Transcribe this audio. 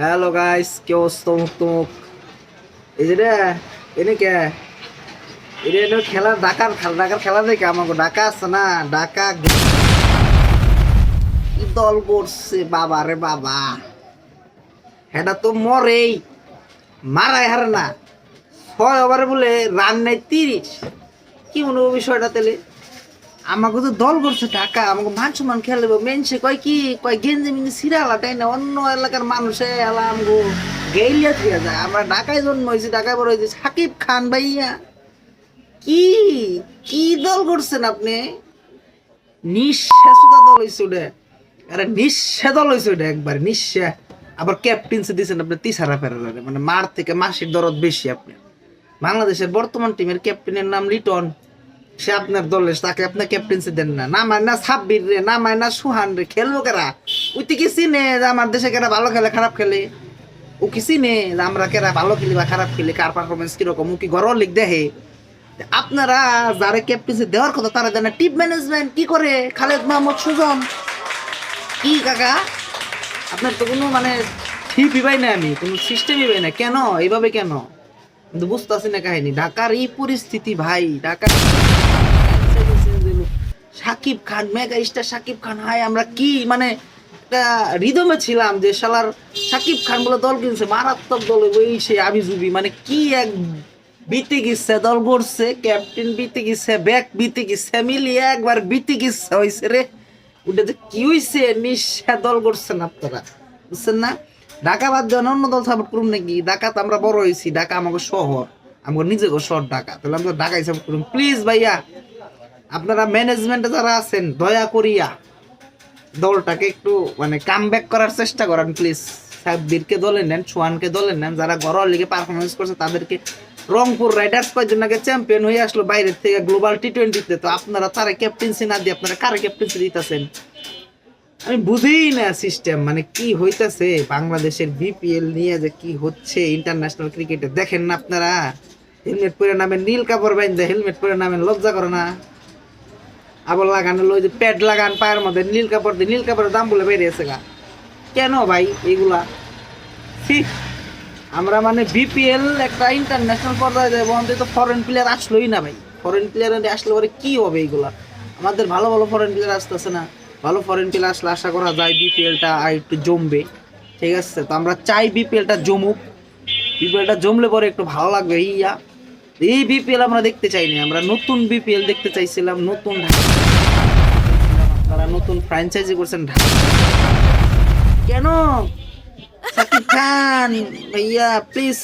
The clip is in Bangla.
হ্যালো গাইস, কি অবস্থা? মুখ তুমুক এই যে রে, এনে কে এটা এনে খেলা ডাকার খেলা দেখে আমাকে ডাকা আছে না, ডাকা কি দল করছে বাবা রে বাবা। এটা তো মরেই, মারাই হারে না। 6 ওভারে বলে রান নেই 30। কি মনে হবে বিষয়টা? তেলে আমাকে তো দল করছে ঢাকা, আমাকে মান সম্মান খেলবে মেনছে কয় কি কয় গেঞ্জি মিঞ্জি সিরালা তাই না, অন্য এলাকার মানুষে এলা আমগো গেইলিয়া দিয়ে যায়। আমরা ঢাকায় জন্ম হয়েছি, ঢাকায় বড় হয়েছি। সাকিব খান ভাইয়া কি কি দল করছেন আপনি? নিঃশ্বাসুদা দল হয়েছে ওটা, আরে নিঃশ্বা দল হয়েছে ওটা, একবার নিঃশ্বা। আবার ক্যাপ্টেন্সি দিয়েছেন আপনি তিসারা ফেরারে, মানে মার থেকে মাসির দরদ বেশি আপনি। বাংলাদেশের বর্তমান টিমের ক্যাপ্টেনের নাম লিটন, সে আপনার দলে, তাকে আপনার ক্যাপ্টেন্সি দেন না। নামায় না সাব্বির রে, নামায় না সুহান রে, খেলবো কেরা? ওই তো কি চিনে যে আমার দেশে কেরা ভালো খেলে খারাপ খেলে? ও কি চিনে যে আমরা কেরা ভালো খেলি বা খারাপ খেলি, কার পারফরমেন্স কিরকম? ও কি ঘর লিখ দেখে? আপনারা যারা ক্যাপ্টেন্সি দেওয়ার কথা তারা জানে টিম ম্যানেজমেন্ট কি করে। খালেদ মাহমুদ সুজন কি কাকা, আপনার তো কোনো মানে ঠিকই পাই না, আমি কোনো সিস্টেমই পাই না। কেন এইভাবে কেন কিন্তু বুঝতেছি না কাহিনী। ঢাকার এই পরিস্থিতি ভাই, ঢাকার Shakib Khan, mega star Shakib Khan, high আমরা কি মানে একটা রিদমে ছিলাম যে শালার সাকিব খান বলে দল কিনছে, মারাত্মক দল ওই সে আবিজুবি, মানে কি এক বিতে গিচ্ছে দল করছে, ক্যাপ্টেন বিতে গিচ্ছে, ব্যাক বিতে গিচ্ছে, মিলিয়ে একবার বিতে গিচ্ছে হয়েছে রে। ওটা যে কি হয়েছে, নিঃশ্বা দল করছেন আপনারা, বুঝছেন না? ঢাকা বাদ দেওয়া অন্য দল সাপোর্ট করুন নাকি? ঢাকাতে আমরা বড় হয়েছি, ঢাকা আমাকে শহর, আমাকে নিজেকে শহর ঢাকা, তাহলে আমরা ঢাকায় সাপোর্ট করুন প্লিজ ভাইয়া। আপনারা ম্যানেজমেন্টে যারা আছেন দয়া করিয়া দলটাকে একটু মানে কাম ব্যাক করার চেষ্টা করেন প্লিজ। সাব্বিরকে দলে নেন, সোহানকে দলে নেন, যারা ঘরোয়া লিগে পারফরমেন্স করছে তাদেরকে। রংপুর রাইডার্স কয়েকজন আগে চ্যাম্পিয়ন হয়ে আসলো বাইরের থেকে গ্লোবাল টি-20-তে, তো আপনারা তারা ক্যাপ্টেন্সি না দিয়ে আপনারা কারে ক্যাপ্টেন্সি দিতেছেন? আমি বুঝিই না সিস্টেম, মানে কি হইতাছে বাংলাদেশের বিপিএল নিয়ে, যে কি হচ্ছে ইন্টারন্যাশনাল ক্রিকেটে। দেখেন না আপনারা, হেলমেট পরে নামেন, নীল কাপড় বাইন্দে হেলমেট পরে নামেন, লজ্জা করে না? আবার লাগানো ওই যে প্যাড লাগান পায়ের মধ্যে, নীল কাপড় দিয়ে, নীল কাপড়ের দাম বলে বেরিয়েছে গা। কেন ভাই এইগুলা? আমরা মানে বিপিএল একটা ইন্টারন্যাশনাল পর্যায়ে যাবো, অন্তত ফরেন প্লেয়ার আসলোই না ভাই। ফরেন প্লেয়ার আসলে পরে কি হবে এইগুলা? আমাদের ভালো ভালো ফরেন প্লেয়ার আসতেছে না। ভালো ফরেন প্লেয়ার আসলে আশা করা যায় বিপিএলটা আর একটু জমবে, ঠিক আছে? তো আমরা চাই বিপিএলটা জমুক, বিপিএলটা জমলে পরে একটু ভালো লাগবে। ইয়া এই বিপিএল আমরা দেখতে চাইনি, আমরা নতুন বিপিএল দেখতে চাইছিলাম, নতুন আপনারা নতুন ফ্র্যাঞ্চাইজি করছেন কেন? সাকিব খান ভাইয়া প্লিজ